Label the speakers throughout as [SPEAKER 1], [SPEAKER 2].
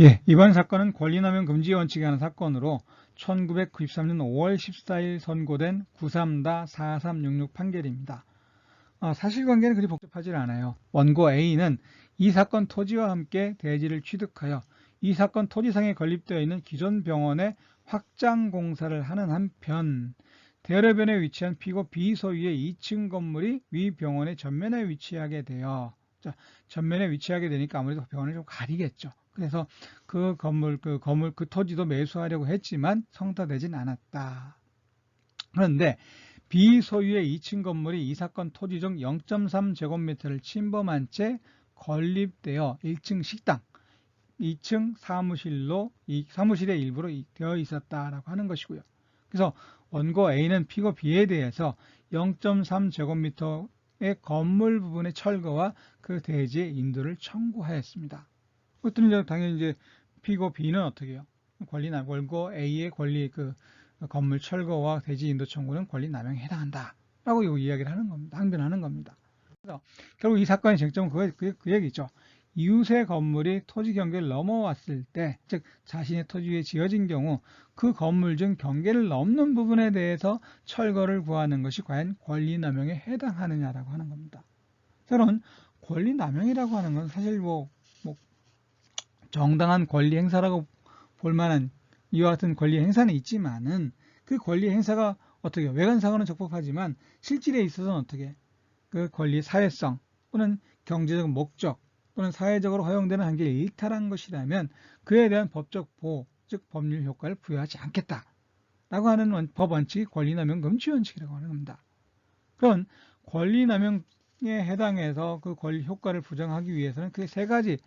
[SPEAKER 1] 예, 이번 사건은 권리남용 금지 원칙에 관한 사건으로 1993년 5월 14일 선고된 93-4366 판결입니다. 사실관계는 그리 복잡하지 않아요. 원고 A는 이 사건 토지와 함께 대지를 취득하여 이 사건 토지상에 건립되어 있는 기존 병원의 확장 공사를 하는 한편 대로변에 위치한 피고 B 소유의 2층 건물이 위 병원의 전면에 위치하게 되어 전면에 위치하게 되니까 아무래도 병원을 좀 가리겠죠. 그래서 그 토지도 매수하려고 했지만 성사되진 않았다. 그런데 B 소유의 2층 건물이 이 사건 토지 중 0.3제곱미터를 침범한 채 건립되어 1층 식당, 2층 사무실의 일부로 되어 있었다라고 하는 것이고요. 그래서 원고 A는 피고 B에 대해서 0.3제곱미터의 건물 부분의 철거와 그 대지의 인도를 청구하였습니다. 그랬더니 당연히 이제 피고 B는 어떻게 해요? 원고 A의 건물 철거와 대지 인도 청구는 권리 남용에 해당한다. 라고 이야기를 하는 겁니다. 항변하는 겁니다. 그래서 결국 이 사건의 쟁점은 그 얘기죠. 이웃의 건물이 토지 경계를 넘어왔을 때, 즉 자신의 토지 위에 지어진 경우 그 건물 중 경계를 넘는 부분에 대해서 철거를 구하는 것이 과연 권리 남용에 해당하느냐라고 하는 겁니다. 저는 권리 남용이라고 하는 건 사실 정당한 권리 행사라고 볼 만한 이와 같은 권리 행사는 있지만은 그 권리 행사가 어떻게 외관상으로는 적법하지만 실질에 있어서는 어떻게 그 권리 사회성 또는 경제적 목적 또는 사회적으로 허용되는 한계에 일탈한 것이라면 그에 대한 법적 보호, 즉 법률 효과를 부여하지 않겠다라고 하는 법 원칙이 권리남용 금지 원칙이라고 하는 겁니다. 그런 권리남용에 해당해서 그 권리 효과를 부정하기 위해서는 그 세 가지,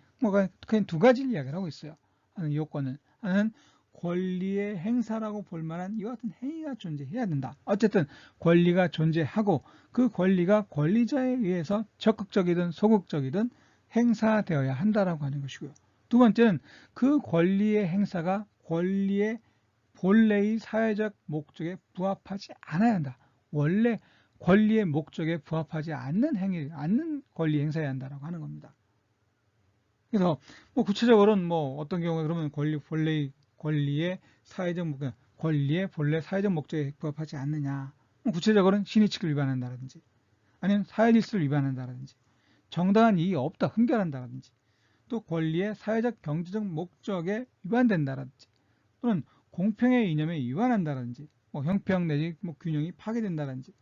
[SPEAKER 1] 그냥 두 가지를 이야기를 하고 있어요. 하는 요건은 하나는 권리의 행사라고 볼 만한 이와 같은 행위가 존재해야 된다. 어쨌든 권리가 존재하고 그 권리가 권리자에 의해서 적극적이든 소극적이든 행사되어야 한다라고 하는 것이고요. 두 번째는 그 권리의 행사가 권리의 본래의 사회적 목적에 부합하지 않아야 한다. 원래 권리의 목적에 부합하지 않는 권리 행사해야 한다라고 하는 겁니다. 그래서 구체적으로는 어떤 경우에 그러면 본래의 권리의 본래 사회적 목적에 부합하지 않느냐. 구체적으로는 신의칙을 위반한다든지, 아니면 사회질서를 위반한다든지, 정당한 이익이 없다, 흥결한다든지, 또 권리의 사회적 경제적 목적에 위반된다든지, 또는 공평의 이념에 위반한다든지, 형평 내지 균형이 파괴된다든지,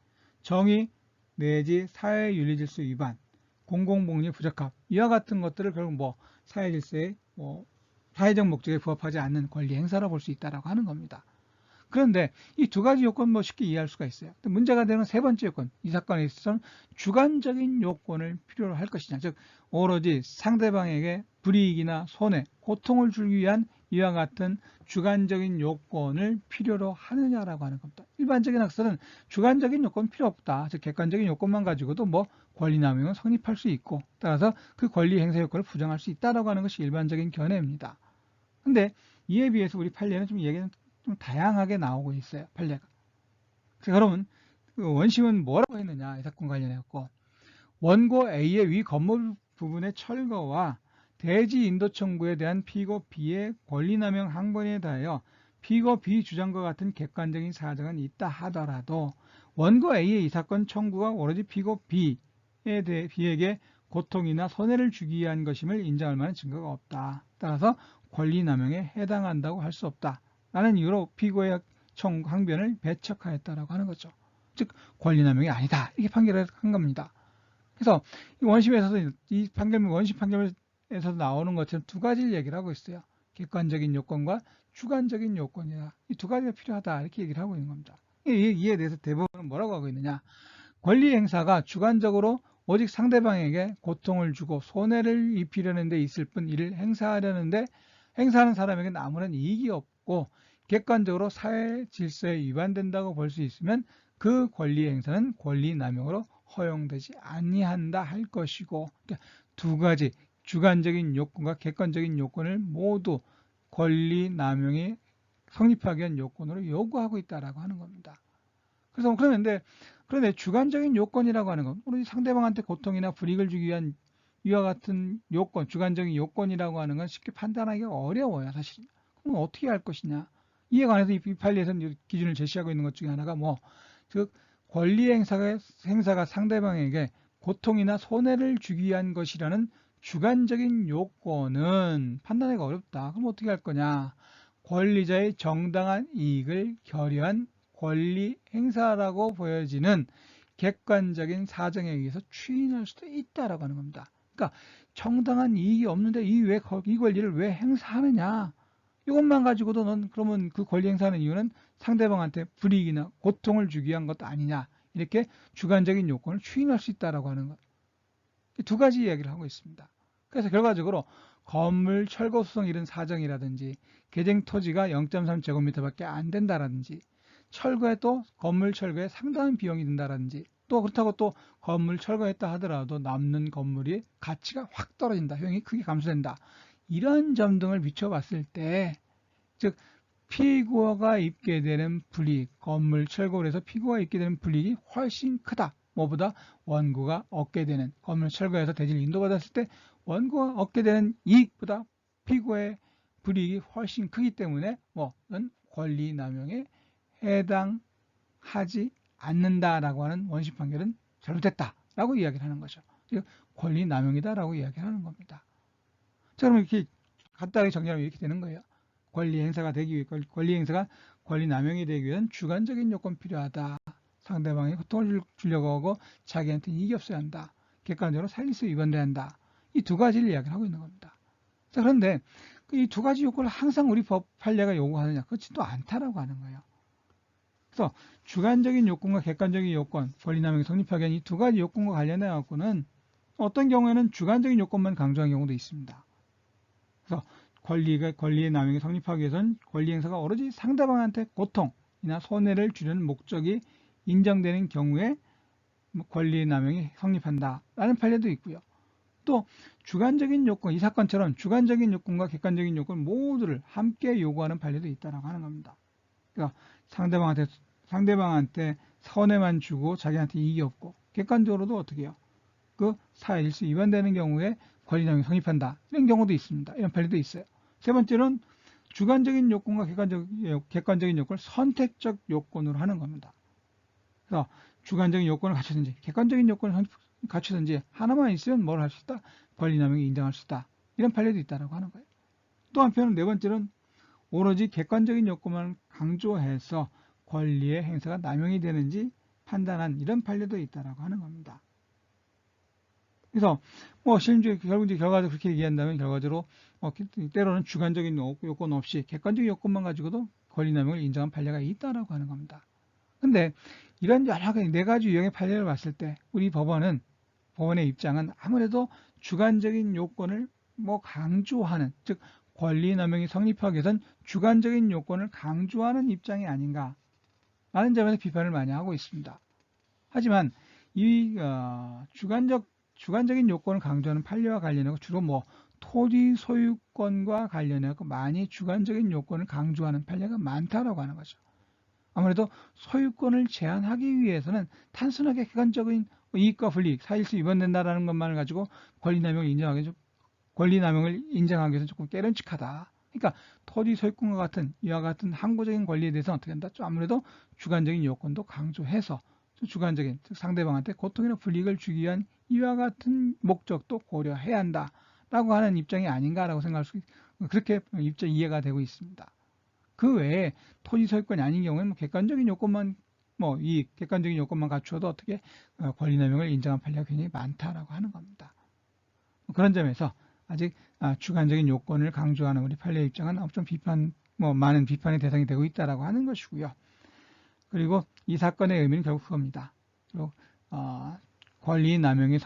[SPEAKER 1] 정의 내지 사회윤리질서 위반, 공공복리 부적합, 이와 같은 것들을 결국 사회질서에 사회적 목적에 부합하지 않는 권리 행사로 볼 수 있다라고 하는 겁니다. 그런데 이 두 가지 요건 쉽게 이해할 수가 있어요. 문제가 되는 세 번째 요건, 이 사건에 있어서는 주관적인 요건을 필요로 할 것이냐, 즉 오로지 상대방에게 불이익이나 손해, 고통을 주기 위한 이와 같은 주관적인 요건을 필요로 하느냐라고 하는 겁니다. 일반적인 학설은 주관적인 요건 필요 없다, 즉 객관적인 요건만 가지고도 권리남용은 성립할 수 있고, 따라서 그 권리 행사 요건을 부정할 수 있다라고 하는 것이 일반적인 견해입니다. 근데 이에 비해서 우리 판례는 얘기는 좀 다양하게 나오고 있어요. 판례가. 그러면 원심은 뭐라고 했느냐, 이 사건 관련해서 원고 A의 위 건물 부분의 철거와 대지 인도 청구에 대한 피고 B의 권리남용 항변에 대하여 피고 B 주장과 같은 객관적인 사정은 있다 하더라도 원고 A의 이 사건 청구가 오로지 피고 B에게 고통이나 손해를 주기 위한 것임을 인정할 만한 증거가 없다. 따라서 권리남용에 해당한다고 할 수 없다. 라는 이유로 피고의 항변을 배척하였다라고 하는 거죠. 즉 권리남용이 아니다, 이렇게 판결을 한 겁니다. 그래서 원심 판결에서 나오는 것처럼 두 가지를 얘기를 하고 있어요. 객관적인 요건과 주관적인 요건이다. 이 두 가지가 필요하다, 이렇게 얘기를 하고 있는 겁니다. 이에 대해서 대법원은 뭐라고 하고 있느냐, 권리 행사가 주관적으로 오직 상대방에게 고통을 주고 손해를 입히려는 데 있을 뿐 이를 행사하는 사람에게는 아무런 이익이 없고 객관적으로 사회 질서에 위반된다고 볼 수 있으면 그 권리 행사는 권리 남용으로 허용되지 아니한다 할 것이고, 그러니까 두 가지 주관적인 요건과 객관적인 요건을 모두 권리 남용이 성립하기 위한 요건으로 요구하고 있다라고 하는 겁니다. 그런데 주관적인 요건이라고 하는 건 우리 상대방한테 고통이나 불이익을 주기 위한 이와 같은 요건, 주관적인 요건이라고 하는 건 쉽게 판단하기가 어려워요, 사실. 그럼 어떻게 할 것이냐? 이에 관해서 이 판례에서는 기준을 제시하고 있는 것 중에 하나가 즉 권리 행사가 상대방에게 고통이나 손해를 주기 위한 것이라는 주관적인 요건은 판단하기가 어렵다. 그럼 어떻게 할 거냐? 권리자의 정당한 이익을 결여한 권리 행사라고 보여지는 객관적인 사정에 의해서 추인할 수도 있다라고 하는 겁니다. 그러니까 정당한 이익이 없는데 이 권리를 왜 행사하느냐? 이것만 가지고도 넌 그러면 그 권리 행사하는 이유는 상대방한테 불이익이나 고통을 주기 위한 것도 아니냐? 이렇게 주관적인 요건을 추인할 수 있다라고 하는 것. 두 가지 이야기를 하고 있습니다. 그래서 결과적으로 건물 철거 수송 이런 사정이라든지 개정 토지가 0.3제곱미터밖에 안 된다라든지 철거에 또 건물 철거에 상당한 비용이 든다라든지 또 그렇다고 또 건물 철거했다 하더라도 남는 건물이 가치가 확 떨어진다. 효용이 크게 감소된다. 이런 점 등을 비춰봤을 때 즉 피고가 입게 되는 불이익, 건물 철거를 해서 피고가 입게 되는 불이익이 훨씬 크다. 뭐보다 원고가 얻게 되는 건물 철거해서 대지를 인도받았을 때 원고가 얻게 되는 이익보다 피고의 불이익이 훨씬 크기 때문에 뭐는 권리남용에 해당하지 않는다라고 하는 원심 판결은 잘못됐다라고 이야기를 하는 거죠. 즉 권리남용이다라고 이야기를 하는 겁니다. 자, 그럼 이렇게 간단하게 정리하면 이렇게 되는 거예요. 권리 행사가 권리 남용이 되기 위한 주관적인 요건 필요하다. 상대방이 고통을 주려고 하고 자기한테 이익이 없어야 한다. 객관적으로 살릴 위반돼야 한다. 이 두 가지를 이야기를 하고 있는 겁니다. 자, 그런데 이 두 가지 요건을 항상 우리 법 판례가 요구하느냐? 그렇지도 않다라고 하는 거예요. 그래서 주관적인 요건과 객관적인 요건, 권리 남용이 성립하기 위한 이 두 가지 요건과 관련해 갖고는 어떤 경우에는 주관적인 요건만 강조한 경우도 있습니다. 그래서 권리의 남용이 성립하기 위해서는 권리 행사가 오로지 상대방한테 고통이나 손해를 주려는 목적이 인정되는 경우에 권리 남용이 성립한다라는 판례도 있고요. 또 주관적인 요건, 이 사건처럼 주관적인 요건과 객관적인 요건 모두를 함께 요구하는 판례도 있다라고 하는 겁니다. 그러니까 상대방한테 손해만 주고 자기한테 이익이 없고 객관적으로도 어떻게 해요? 그 사회질서 위반되는 경우에 권리남용이 성립한다. 이런 경우도 있습니다. 이런 판례도 있어요. 세 번째는 주관적인 요건과 객관적인 요건을 선택적 요건으로 하는 겁니다. 그래서 주관적인 요건을 갖추든지 객관적인 요건을 갖추든지 하나만 있으면 뭘 할 수 있다? 권리남용이 인정할 수 있다. 이런 판례도 있다라고 하는 거예요. 또 한편은 네 번째는 오로지 객관적인 요건만 강조해서 권리의 행사가 남용이 되는지 판단한 이런 판례도 있다라고 하는 겁니다. 그래서 결과적으로 그렇게 얘기한다면 결과적으로 때로는 주관적인 요건 없이 객관적인 요건만 가지고도 권리남용을 인정한 판례가 있다라고 하는 겁니다. 근데 이런 여러 가지 네 가지 유형의 판례를 봤을 때 우리 법원의 입장은 아무래도 주관적인 요건을 강조하는, 즉 권리남용이 성립하기 위해서는 주관적인 요건을 강조하는 입장이 아닌가 라는 점에서 비판을 많이 하고 있습니다. 하지만 이 주관적인 요건을 강조하는 판례와 관련해서 주로 토지 소유권과 관련해서 많이 주관적인 요건을 강조하는 판례가 많다라고 하는 거죠. 아무래도 소유권을 제한하기 위해서는 단순하게 객관적인 이익과 불이익, 사실상 위반된다라는 것만을 가지고 권리남용을 인정하기 위해서는 조금 깨름칙하다. 그러니까 토지 소유권과 같은 이와 같은 항구적인 권리에 대해서는 어떻게 한다? 아무래도 주관적인 요건도 강조해서 주관적인, 즉 상대방한테 고통이나 불이익을 주기 위한 이와 같은 목적도 고려해야 한다라고 하는 입장이 아닌가라고 생각할 수 그렇게 입장 이해가 되고 있습니다. 그 외에 토지 소유권이 아닌 경우에는 객관적인 요건만 객관적인 요건만 갖추어도 어떻게 권리남용을 인정한 판례가 굉장히 많다라고 하는 겁니다. 그런 점에서 아직 주관적인 요건을 강조하는 우리 판례 입장은 좀 많은 비판의 대상이 되고 있다라고 하는 것이고요. 그리고 이 사건의 의미는 결국 그겁니다. 그리고 권리남용이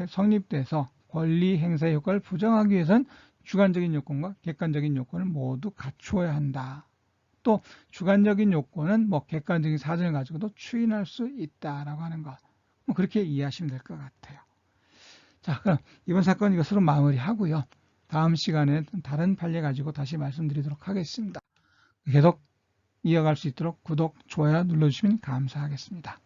[SPEAKER 1] 성립돼서 권리 행사의 효과를 부정하기 위해서는 주관적인 요건과 객관적인 요건을 모두 갖추어야 한다. 또 주관적인 요건은 객관적인 사정을 가지고도 추인할 수 있다라고 하는 것. 그렇게 이해하시면 될 것 같아요. 자, 그럼 이번 사건 이것으로 마무리하고요. 다음 시간에 다른 판례 가지고 다시 말씀드리도록 하겠습니다. 계속 이어갈 수 있도록 구독, 좋아요 눌러주시면 감사하겠습니다.